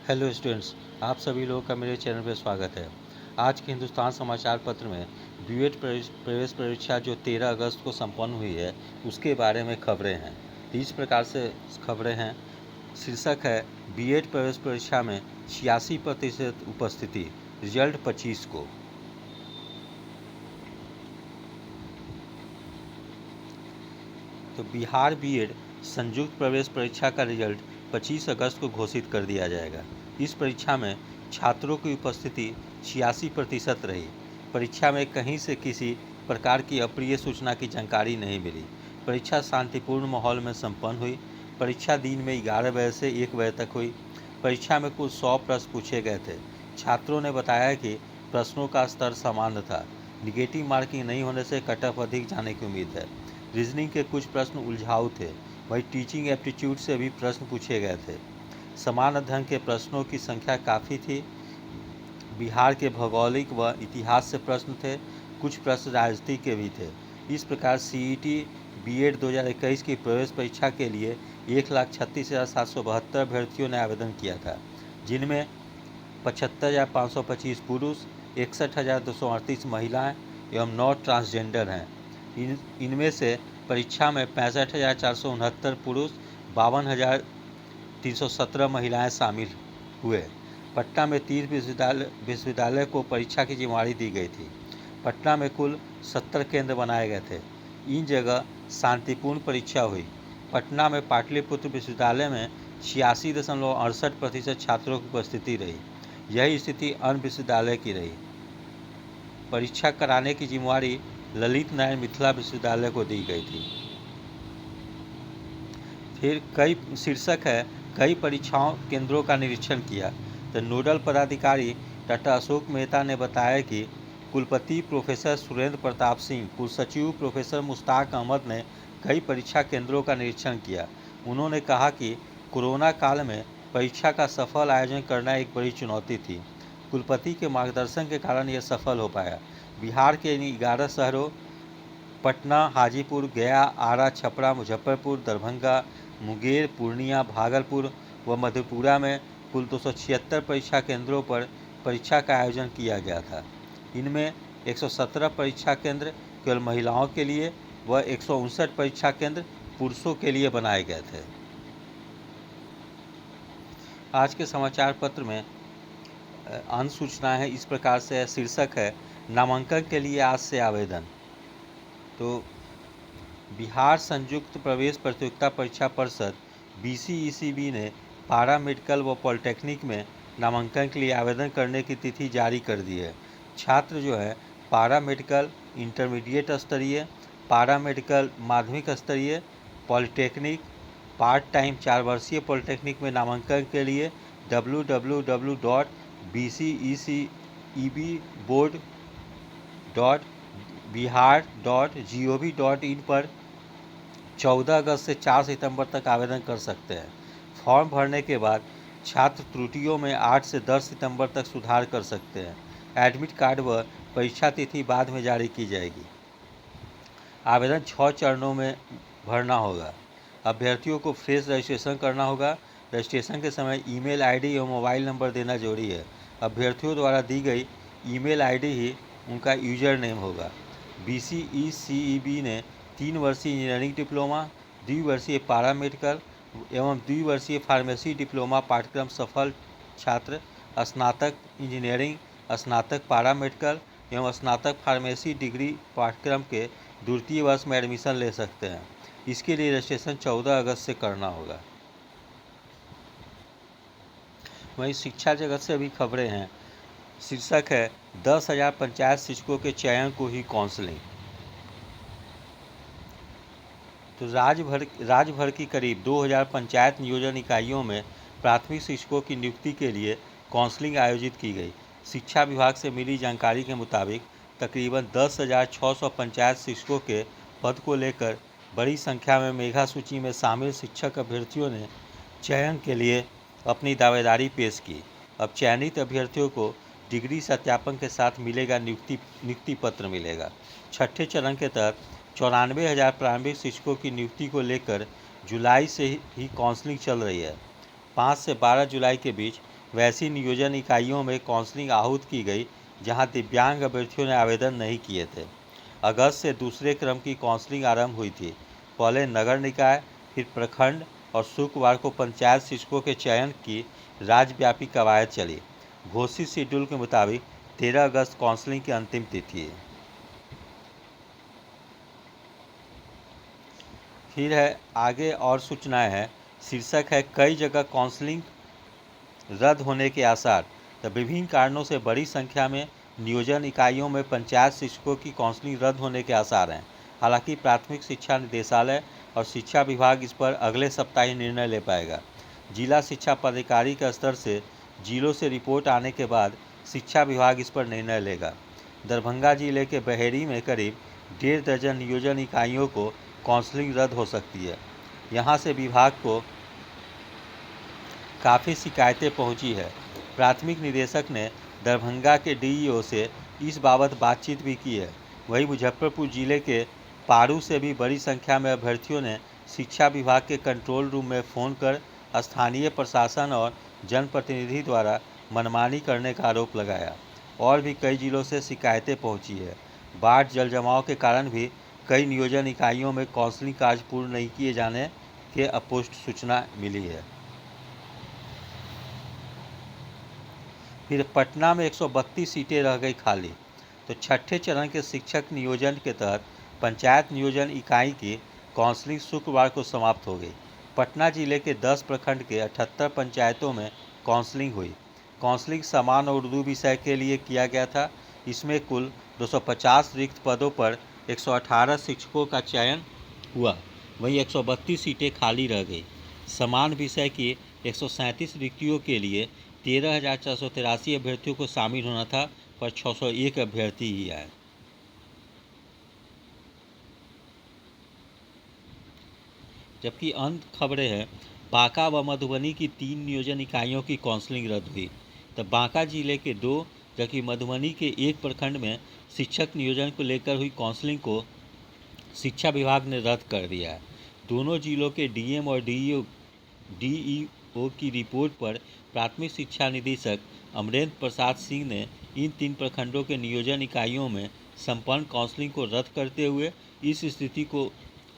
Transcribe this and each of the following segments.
Hello students, आप सभी लोगों का मेरे चैनल पर स्वागत है। आज के हिंदुस्तान समाचार पत्र में बीएड प्रवेश परीक्षा जो 13 अगस्त को संपन्न हुई है उसके बारे में खबरें हैं। इस प्रकार से खबरें हैं। शीर्षक है बीएड प्रवेश परीक्षा में 86% उपस्थिति, रिजल्ट 25 को। तो बिहार बीएड संयुक्त प्रवेश परीक्षा का रिजल्ट 25 अगस्त को घोषित कर दिया जाएगा। इस परीक्षा में छात्रों की उपस्थिति 86% रही। परीक्षा में कहीं से किसी प्रकार की अप्रिय सूचना की जानकारी नहीं मिली। परीक्षा शांतिपूर्ण माहौल में संपन्न हुई। परीक्षा दिन में 11 बजे से 1 बजे तक हुई। परीक्षा में कुल 100 प्रश्न पूछे गए थे। छात्रों ने बताया कि प्रश्नों का स्तर सामान्य था। निगेटिव मार्किंग नहीं होने से कट ऑफ अधिक जाने की उम्मीद है। रीजनिंग के कुछ प्रश्न उलझाऊ थे। वहीं टीचिंग एप्टीट्यूड से भी प्रश्न पूछे गए थे। समान ढंग के प्रश्नों की संख्या काफ़ी थी। बिहार के भौगोलिक व इतिहास से प्रश्न थे। कुछ प्रश्न राजनीति के भी थे। इस प्रकार सीईटी बीएड 2021 की प्रवेश परीक्षा के लिए 1,36,772 अभ्यर्थियों ने आवेदन किया था, जिनमें 75,525 पुरुष, 61,238 महिलाएं एवं 9 ट्रांसजेंडर हैं। इनमें से परीक्षा में 65,469 पुरुष, 52,317 महिलाएं शामिल हुए। पटना में 30 विश्वविद्यालय को परीक्षा की जिम्मेदारी दी गई थी। पटना में कुल 70 केंद्र बनाए गए थे। इन जगह शांतिपूर्ण परीक्षा हुई। पटना में पाटलिपुत्र विश्वविद्यालय में 86.68% छात्रों की उपस्थिति रही। यही स्थिति अन्य विश्वविद्यालय की रही। परीक्षा कराने की जिम्मेदारी ललित नारायण मिथिला विश्वविद्यालय को दी गई थी। फिर शीर्षक है कई परीक्षाओं केंद्रों का निरीक्षण किया। तो नोडल पदाधिकारी डॉक्टर अशोक मेहता ने बताया कि कुलपति प्रोफेसर सुरेंद्र प्रताप सिंह, कुलसचिव प्रोफेसर मुश्ताक अहमद ने कई परीक्षा केंद्रों का निरीक्षण किया। उन्होंने कहा कि कोरोना काल में परीक्षा का सफल आयोजन करना एक बड़ी चुनौती थी। कुलपति के मार्गदर्शन के कारण यह सफल हो पाया। बिहार के इन 11 शहरों पटना, हाजीपुर, गया, आरा, छपरा, मुजफ्फरपुर, दरभंगा, मुंगेर, पूर्णिया, भागलपुर व मधेपुरा में कुल 276 परीक्षा केंद्रों पर परीक्षा का आयोजन किया गया था। इनमें 117 परीक्षा केंद्र केवल महिलाओं के लिए व 159 परीक्षा केंद्र पुरुषों के लिए बनाए गए थे। आज के समाचार पत्र में अन्य सूचनाएं हैं। इस प्रकार से शीर्षक है नामांकन के लिए आज से आवेदन। तो बिहार संयुक्त प्रवेश प्रतियोगिता परीक्षा परिषद BCECB ने पारा मेडिकल व पॉलिटेक्निक में नामांकन के लिए आवेदन करने की तिथि जारी कर दी है। छात्र जो है पारा मेडिकल इंटरमीडिएट स्तरीय, पारा मेडिकल माध्यमिक स्तरीय, पॉलिटेक्निक पार्ट टाइम 4 वर्षीय पॉलिटेक्निक में नामांकन के लिए www.bcecboard.bihar.gov.in पर 14 अगस्त से 4 सितंबर तक आवेदन कर सकते हैं। फॉर्म भरने के बाद छात्र त्रुटियों में 8 से 10 सितंबर तक सुधार कर सकते हैं। एडमिट कार्ड व परीक्षा तिथि बाद में जारी की जाएगी। आवेदन 6 चरणों में भरना होगा। अभ्यर्थियों को फ्रेश रजिस्ट्रेशन करना होगा। रजिस्ट्रेशन के समय ईमेल आईडी एवं मोबाइल नंबर देना जरूरी है। अभ्यर्थियों द्वारा दी गई ईमेल आईडी ही उनका यूजर नेम होगा। BCECB ने 3 वर्षीय इंजीनियरिंग डिप्लोमा, द्विवर्षीय पारा मेडिकल एवं द्विवर्षीय फार्मेसी डिप्लोमा पाठ्यक्रम सफल छात्र स्नातक इंजीनियरिंग, स्नातक पारा मेडिकल एवं स्नातक फार्मेसी डिग्री पाठ्यक्रम के द्वितीय वर्ष में एडमिशन ले सकते हैं। इसके लिए रजिस्ट्रेशन 14 अगस्त से करना होगा। वहीं शिक्षा जगत से भी खबरें हैं। शीर्षक है 10,000 पंचायत शिक्षकों के चयन को ही काउंसलिंग। तो राज्य भर की करीब 2,000 पंचायत नियोजन इकाइयों में प्राथमिक शिक्षकों की नियुक्ति के लिए काउंसलिंग आयोजित की गई। शिक्षा विभाग से मिली जानकारी के मुताबिक तकरीबन 10,600 पंचायत शिक्षकों के पद को लेकर बड़ी संख्या में मेधा सूची में शामिल शिक्षक अभ्यर्थियों ने चयन के लिए अपनी दावेदारी पेश की। अब चयनित अभ्यर्थियों को डिग्री सत्यापन के साथ मिलेगा नियुक्ति पत्र मिलेगा। छठे चरण के तहत 94,000 प्रारंभिक शिक्षकों की नियुक्ति को लेकर जुलाई से ही काउंसलिंग चल रही है। 5 से 12 जुलाई के बीच वैसी नियोजन इकाइयों में काउंसलिंग आहूत की गई जहां दिव्यांग अभ्यर्थियों ने आवेदन नहीं किए थे। अगस्त से दूसरे क्रम की काउंसलिंग आरंभ हुई थी। पहले नगर निकाय, फिर प्रखंड और शुक्रवार को पंचायत शिक्षकों के चयन की राज्यव्यापी कवायद चली। घोषित शेड्यूल के मुताबिक 13 अगस्त काउंसलिंग की अंतिम तिथि है। फिर है आगे और सूचनाएं हैं। शीर्षक है कई जगह काउंसलिंग रद्द होने के आसार। तो विभिन्न कारणों से बड़ी संख्या में नियोजन इकाइयों में पंचायत शिक्षकों की काउंसलिंग रद्द होने के आसार हैं। हालांकि प्राथमिक शिक्षा निदेशालय और शिक्षा विभाग इस पर अगले सप्ताह ही निर्णय ले पाएगा। जिला शिक्षा पदाधिकारी के स्तर से जिलों से रिपोर्ट आने के बाद शिक्षा विभाग इस पर निर्णय लेगा। दरभंगा जिले के बहेड़ी में करीब 1.5 दर्जन नियोजन इकाइयों को काउंसलिंग रद्द हो सकती है। यहाँ से विभाग को काफ़ी शिकायतें पहुंची है। प्राथमिक निदेशक ने दरभंगा के डीईओ से इस बाबत बातचीत भी की है। वहीं मुजफ्फरपुर जिले के पारू से भी बड़ी संख्या में अभ्यर्थियों ने शिक्षा विभाग के कंट्रोल रूम में फ़ोन कर स्थानीय प्रशासन और जनप्रतिनिधि द्वारा मनमानी करने का आरोप लगाया। और भी कई जिलों से शिकायतें पहुंची है। बाढ़ जल जमाव के कारण भी कई नियोजन इकाइयों में काउंसलिंग कार्य पूर्ण नहीं किए जाने के अपुष्ट सूचना मिली है। फिर पटना में 132 सीटें रह गई खाली। तो छठे चरण के शिक्षक नियोजन के तहत पंचायत नियोजन इकाई की काउंसलिंग शुक्रवार को समाप्त हो गई। पटना जिले के 10 प्रखंड के 78 पंचायतों में काउंसलिंग हुई। काउंसलिंग समान और उर्दू विषय के लिए किया गया था। इसमें कुल 250 रिक्त पदों पर 118 शिक्षकों का चयन हुआ। वहीं 132 सीटें खाली रह गई। समान विषय की 137 रिक्तियों के लिए 13,483 अभ्यर्थियों को शामिल होना था, पर 601 अभ्यर्थी ही आए। जबकि अंत खबरें हैं, बांका व मधुबनी की 3 नियोजन इकाइयों की काउंसलिंग रद्द हुई। तब बांका जिले के 2 जबकि मधुबनी के 1 प्रखंड में शिक्षक नियोजन को लेकर हुई काउंसलिंग को शिक्षा विभाग ने रद्द कर दिया है। दोनों जिलों के डीएम और डीईओ की रिपोर्ट पर प्राथमिक शिक्षा निदेशक अमरेंद्र प्रसाद सिंह ने इन 3 प्रखंडों के नियोजन इकाइयों में संपन्न काउंसलिंग को रद्द करते हुए इस स्थिति को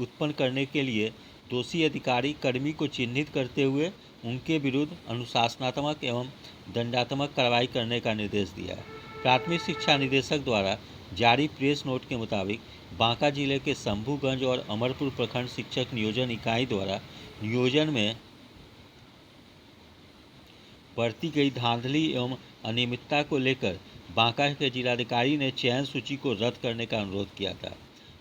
उत्पन्न करने के लिए दोषी अधिकारी कर्मी को चिन्हित करते हुए उनके विरुद्ध अनुशासनात्मक एवं दंडात्मक कार्रवाई करने का निर्देश दिया है। प्राथमिक शिक्षा निदेशक द्वारा जारी प्रेस नोट के मुताबिक बांका जिले के शंभूगंज और अमरपुर प्रखंड शिक्षक नियोजन इकाई द्वारा नियोजन में बरती गई धांधली एवं अनियमितता को लेकर बांका के जिलाधिकारी ने चयन सूची को रद्द करने का अनुरोध किया था।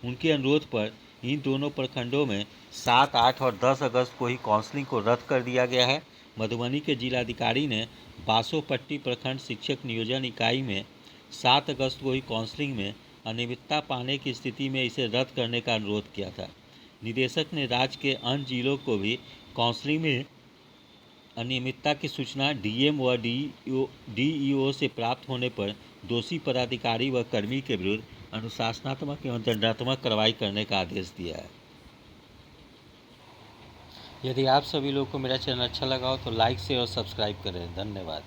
उनके अनुरोध पर इन दोनों प्रखंडों में 7, 8 और 10 अगस्त को ही काउंसलिंग को रद्द कर दिया गया है। मधुबनी के जिलाधिकारी ने बासोपट्टी प्रखंड शिक्षक नियोजन इकाई में 7 अगस्त को ही काउंसलिंग में अनियमितता पाने की स्थिति में इसे रद्द करने का अनुरोध किया था। निदेशक ने राज्य के अन्य जिलों को भी काउंसलिंग में अनियमितता की सूचना डीएम व डीईओ से प्राप्त होने पर दोषी पदाधिकारी व कर्मी के विरुद्ध अनुशासनात्मक एवं दंडात्मक कार्रवाई करने का आदेश दिया है। यदि आप सभी लोगों को मेरा चैनल अच्छा लगा हो तो लाइक, शेयर और सब्सक्राइब करें। धन्यवाद।